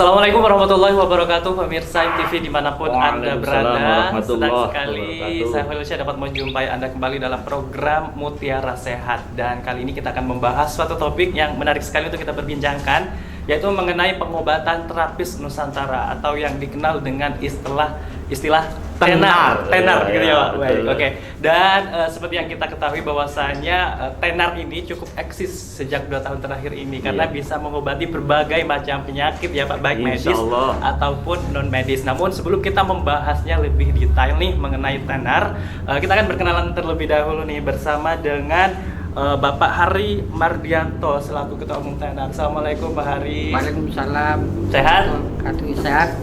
Assalamualaikum warahmatullahi wabarakatuh, pemirsa MTV dimanapun Anda berada. Senang sekali saya Felucia dapat menjumpai Anda kembali dalam program Mutiara Sehat. Dan kali ini kita akan membahas suatu topik yang menarik sekali untuk kita perbincangkan, yaitu mengenai pengobatan terapis Nusantara atau yang dikenal dengan istilah tenar gitu ya. Baik, oke. Dan seperti yang kita ketahui bahwasanya tenar ini cukup eksis sejak 2 tahun terakhir ini karena bisa mengobati berbagai macam penyakit ya Pak, baik medis ataupun non medis. Namun sebelum kita membahasnya lebih detail nih mengenai tenar, kita akan berkenalan terlebih dahulu nih bersama dengan Bapak Hari Mardianto selaku Ketua Umum Tenar. Assalamualaikum Pak Hari. Waalaikumsalam. Sehat? Sehat.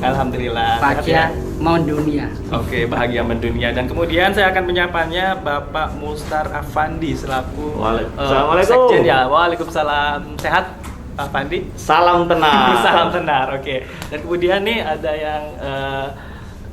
Alhamdulillah. Bahagia mendunia. Oke, bahagia mendunia. Dan kemudian saya akan menyapanya Bapak Mustar Afandi selaku Assalamualaikum. Sekjen ya. Waalaikumsalam. Sehat Pak Afandi? Salam tenar. Salam tenar. Oke. Dan kemudian nih ada yang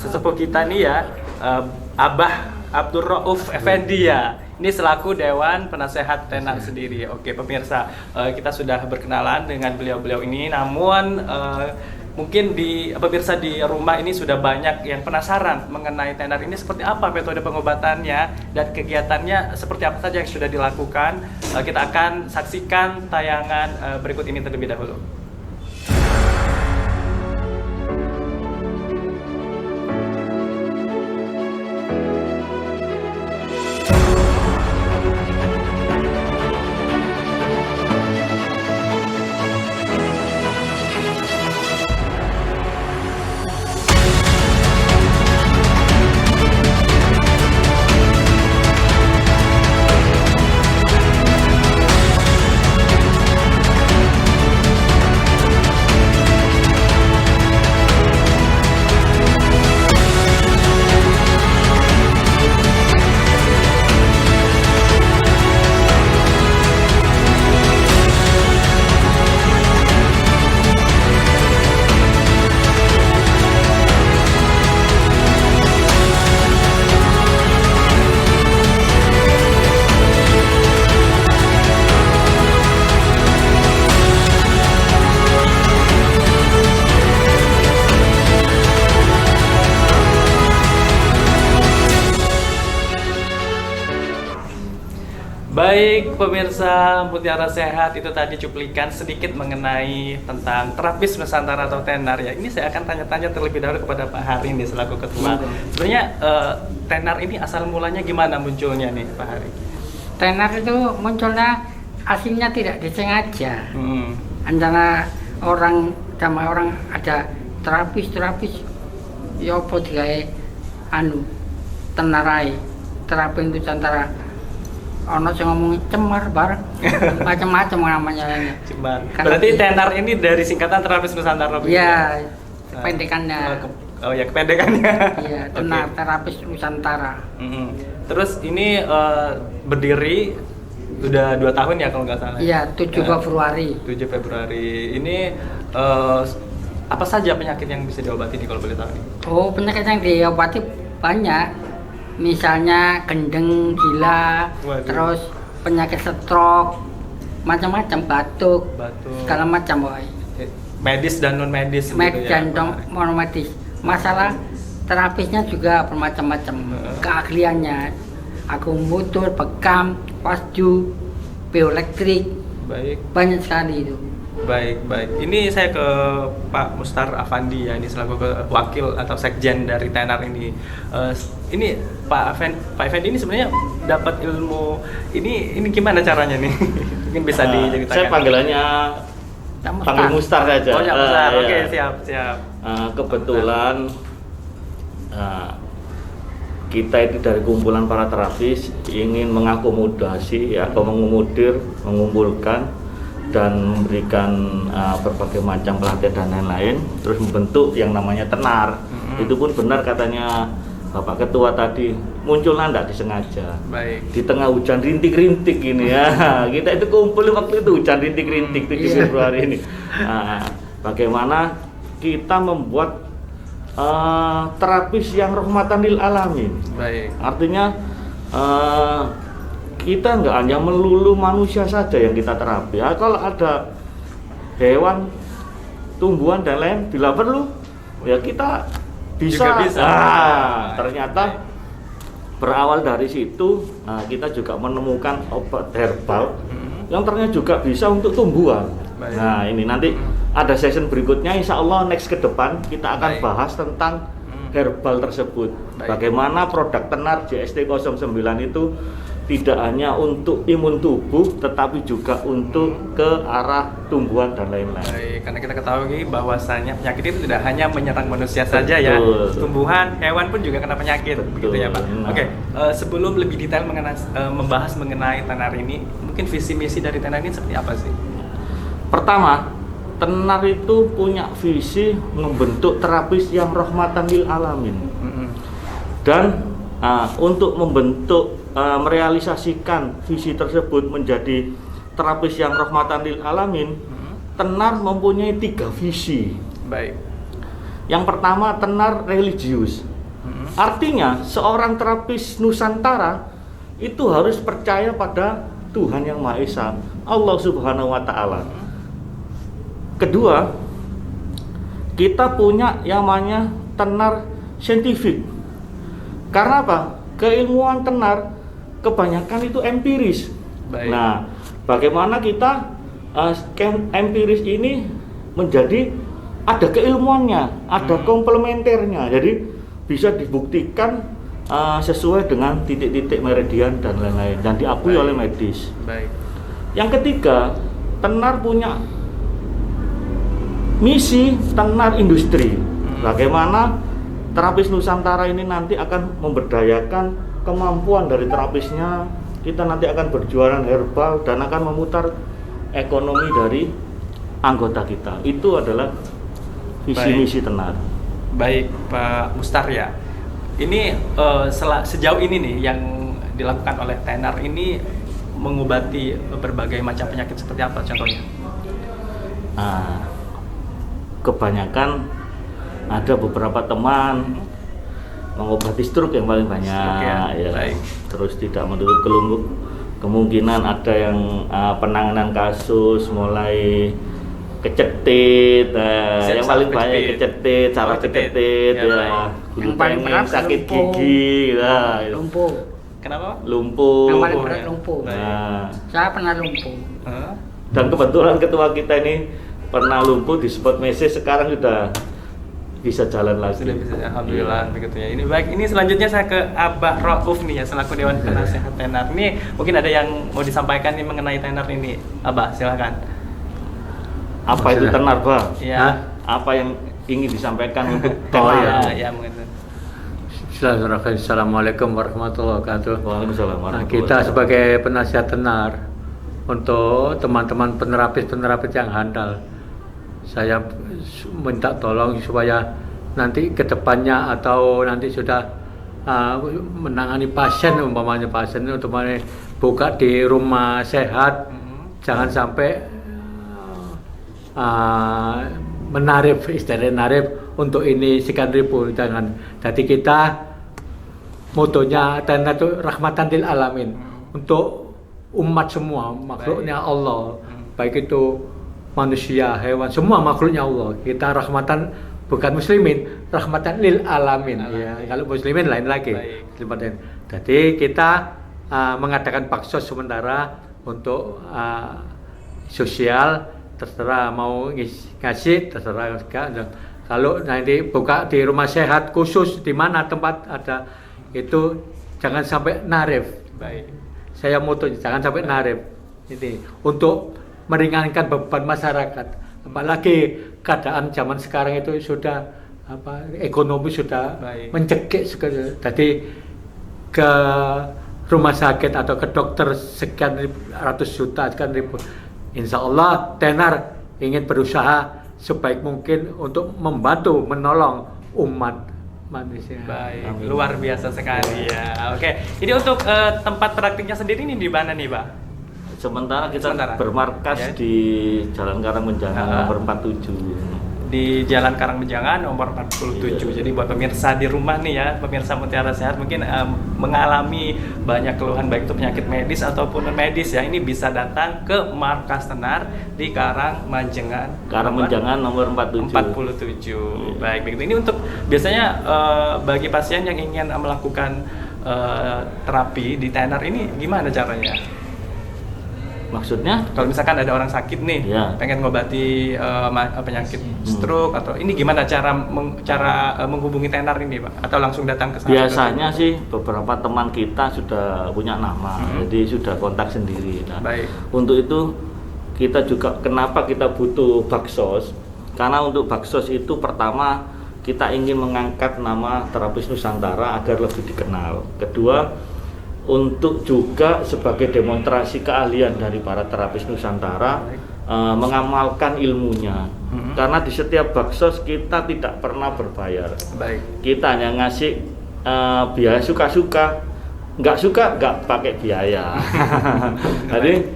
sesepuh kita nih ya, Abah Abdur Rauf Effendi ya. Ini selaku Dewan Penasehat Tenar sendiri. Oke pemirsa, kita sudah berkenalan dengan beliau-beliau ini. Namun mungkin pemirsa di rumah ini sudah banyak yang penasaran mengenai tenar ini seperti apa metode pengobatannya dan kegiatannya seperti apa saja yang sudah dilakukan. Kita akan saksikan tayangan berikut ini terlebih dahulu. Baik pemirsa Mutiara Sehat, itu tadi cuplikan sedikit mengenai tentang terapis Nusantara atau tenar ya. Ini saya akan tanya-tanya terlebih dahulu kepada Pak Hari nih selaku ketua. Sebenarnya tenar ini asal mulanya gimana munculnya nih Pak Hari? Tenar itu munculnya aslinya tidak disengaja. Antara orang sama orang ada terapis ya apa digawe tenarai terapi Nusantara. Ono sing ngomong cemar bareng macam-macam namanya. Cemar. Berarti tenar ini dari singkatan terapis Nusantara begitu? Iya, kependekannya. Oh ya, kependekannya. Iya, tenar terapis Nusantara. Terus ini berdiri udah 2 tahun ya kalau nggak salah. Iya, 7 Februari. 7 Februari. Ini apa saja penyakit yang bisa diobati nih kalau boleh tahu nih? Oh, penyakit yang diobati banyak. Misalnya gendeng, gila, terus penyakit stroke, macam-macam, batuk, segala macam, boy. Medis dan non medis. Medis dan non medis. Masalah terapisnya juga bermacam-macam. Keahliannya, akupunktur, bekam, wasju, bioelektrik, banyak sekali itu. Baik. Ini saya ke Pak Mustar Afandi ya, ini selaku wakil atau sekjen dari tenar ini. Ini Pak Effendi ini sebenarnya dapat ilmu ini gimana caranya nih? Mungkin bisa diceritakan. Saya panggilannya panggil Mustar saja. Oh ya Mustar. Oke, siap. Kebetulan kita itu dari kumpulan para terapis ingin mengakomodasi atau mengumpulkan dan memberikan berbagai macam pelatihan dan lain-lain, terus membentuk yang namanya tenar. Itu pun benar katanya Bapak Ketua tadi munculnya tidak disengaja. Baik. Di tengah hujan rintik-rintik ini ya. Kita itu kumpul waktu itu hujan rintik-rintik 7 Februari ini. Nah, bagaimana kita membuat terapis yang rahmatan lil alamin. Baik. Artinya kita nggak hanya melulu manusia saja yang kita terapi. Ya, kalau ada hewan, tumbuhan dan lain bila perlu ya kita bisa. Juga bisa. Ternyata berawal dari situ kita juga menemukan obat herbal yang ternyata juga bisa untuk tumbuhan. Baik. Nah ini nanti ada session berikutnya, insya Allah next ke depan kita akan Baik. bahas tentang herbal tersebut. Baik. Bagaimana produk tenar JST09 itu tidak hanya untuk imun tubuh, tetapi juga untuk ke arah tumbuhan dan lain-lain. Baik, karena kita ketahui bahwasanya penyakit itu tidak hanya menyerang manusia saja ya, tumbuhan, hewan pun juga kena penyakit, begitu ya Pak. Nah. Oke, sebelum lebih detail membahas mengenai tenar ini, mungkin visi misi dari tenar ini seperti apa sih? Pertama, tenar itu punya visi membentuk terapis yang rahmatan lil alamin. Dan untuk membentuk merealisasikan visi tersebut menjadi terapis yang rahmatan lil alamin, tenar mempunyai 3 visi. Baik. Yang pertama, tenar religius. Artinya seorang terapis Nusantara itu harus percaya pada Tuhan yang Maha Esa, Allah Subhanahu wa taala. Kedua, kita punya yang namanya tenar saintifik. Karena apa? Keilmuan tenar kebanyakan itu empiris. Baik. Nah, bagaimana kita empiris ini menjadi ada keilmuannya, ada komplementernya. Jadi bisa dibuktikan sesuai dengan titik-titik meridian dan lain-lain dan diakui oleh medis. Baik. Yang ketiga, tenar punya misi tenar industri. Bagaimana terapis Nusantara ini nanti akan memberdayakan kemampuan dari terapisnya. Kita nanti akan berjualan herbal dan akan memutar ekonomi dari anggota kita. Itu adalah visi misi tenar. Baik Pak Mustarya, ini sejauh ini nih yang dilakukan oleh tenar ini mengobati berbagai macam penyakit seperti apa contohnya? Kebanyakan ada beberapa teman mengobati stroke yang paling banyak, ya. Baik. Terus tidak menutup kemungkinan ada yang penanganan kasus mulai kecetit, yang paling banyak kecetit, saraf kecetit, ya, bulu pengen, sakit gigi, gitu. Lumpuh. Kenapa? Lumpuh. Yang paling berat lumpuh. Nah, Saya pernah lumpuh. dan kebetulan ketua kita ini pernah lumpuh di spot message, sekarang sudah bisa jalan lagi. Sudah bisa, alhamdulillah begitu ya. Ini baik. Ini selanjutnya saya ke Abah Rauf nih ya, selaku Dewan Penasehat Tenar. Ini mungkin ada yang mau disampaikan nih mengenai tenar ini, Abah silakan. Apa itu tenar, Pak? Ya. Apa yang ingin disampaikan untuk Oh, tenar? ya. Ya mungkin. Assalamualaikum warahmatullahi wabarakatuh. Waalaikumsalam Nah, warahmatullahi kita wabarakatuh. sebagai penasihat tenar untuk teman-teman penerapis yang handal, saya minta tolong supaya nanti ke depannya atau nanti sudah menangani pasien, umpamanya pasien untuk buka di rumah sehat, jangan sampai menarif, istilahnya narif untuk ini sekian ribu, jangan. Jadi kita motonya tenar itu rahmatan lil alamin, untuk umat semua, makhluknya Allah, baik itu manusia, hewan, semua makhluknya Allah. Kita rahmatan, bukan muslimin, rahmatan lil alamin. Ya, kalau muslimin lain lagi. Jadi kita mengadakan baksos sementara untuk sosial, terserah mau ngasih, terserah enggak. Kalau nanti buka di rumah sehat khusus di mana tempat ada itu, jangan sampai narif. Baik. Saya moto jangan sampai narif. Ini untuk meringankan beban masyarakat. Apalagi keadaan zaman sekarang itu sudah ekonomi sudah mencekik sekali. Jadi ke rumah sakit atau ke dokter sekian ratus juta, sekian ribu. Insya Allah tenar ingin berusaha sebaik mungkin untuk membantu menolong umat manusia. Baik, Amin. luar biasa sekali ya. Oke, ini untuk tempat praktiknya sendiri ini di mana nih, Pak? Sementara kita Sementara. bermarkas Ya. di Jalan Karangmenjangan nomor 47. Di Jalan Karangmenjangan nomor 47. Iya. Jadi buat pemirsa di rumah nih ya, pemirsa Mutiara Sehat mungkin mengalami banyak keluhan baik itu penyakit medis ataupun non medis ya, ini bisa datang ke markas Tenar di Karangmenjangan. Karangmenjangan nomor 47. 47. Baik, begitu. Ini untuk biasanya bagi pasien yang ingin melakukan terapi di Tenar ini gimana caranya? Maksudnya? Kalau misalkan ada orang sakit nih, Ya. pengen ngobati penyakit stroke atau ini gimana cara menghubungi Tenar ini, Pak? Atau langsung datang ke sana? Biasanya sih beberapa teman kita sudah punya nama, jadi sudah kontak sendiri. Nah, Baik. untuk itu kita juga kenapa kita butuh Baksos? Karena untuk Baksos itu pertama kita ingin mengangkat nama terapis Nusantara agar lebih dikenal. Kedua, untuk juga sebagai demonstrasi keahlian dari para terapis Nusantara mengamalkan ilmunya. Karena di setiap Baksos kita tidak pernah berbayar. Baik. Kita hanya ngasih biaya suka-suka, nggak suka nggak pakai biaya. Jadi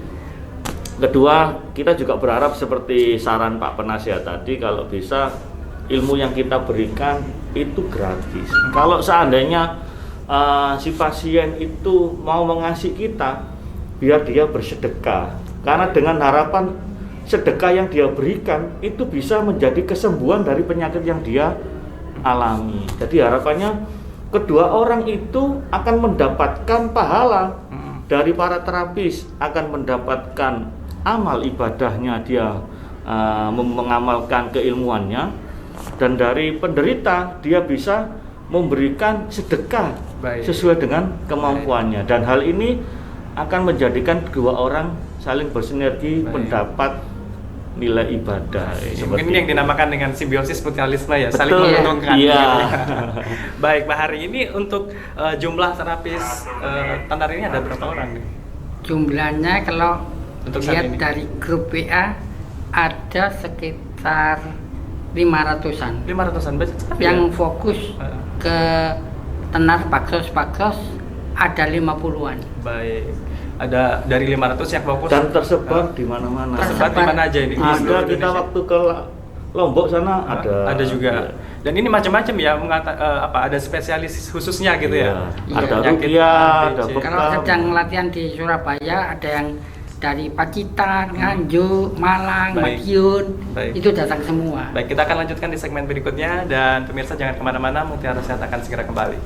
kedua, kita juga berharap seperti saran Pak Penasihat tadi, kalau bisa ilmu yang kita berikan itu gratis. Kalau seandainya si pasien itu mau mengasihi kita, biar dia bersedekah. Karena dengan harapan sedekah yang dia berikan itu bisa menjadi kesembuhan dari penyakit yang dia alami. Jadi harapannya kedua orang itu akan mendapatkan pahala dari para terapis, akan mendapatkan amal ibadahnya dia mengamalkan keilmuannya, dan dari penderita dia bisa memberikan sedekah Baik. sesuai dengan kemampuannya. Dan hal ini akan menjadikan kedua orang saling bersinergi, Baik. mendapat nilai ibadah. Mungkin ini yang dinamakan dengan simbiosis mutualisme ya, saling Betul. menguntungkan. Iya. Baik, Pak Hari, ini untuk jumlah terapis Tenar ini ada berapa orang nih? Jumlahnya kalau Untuk saat lihat ini? dari grup WA ada sekitar 500-an 500-an banyak sekali yang ya? fokus ke Tenar Baksos ada 50-an. Baik. Ada dari 500 yang fokus Dan tersebar di mana-mana. tersebar di mana aja ini? Di Ada seluruh kita Indonesia? waktu ke Lombok sana ada. Ada juga. Iya. Dan ini macam-macam ya, ada spesialis khususnya gitu ya. Iya. Ada Penyakit rupiah, ada ABC. bekam. Kalau sedang latihan di Surabaya ada yang dari Pacitan, Nganjuk, Malang, Baik. Madiun, Baik. itu datang semua. Baik, kita akan lanjutkan di segmen berikutnya dan pemirsa jangan kemana-mana, Mutiara Sehat akan segera kembali.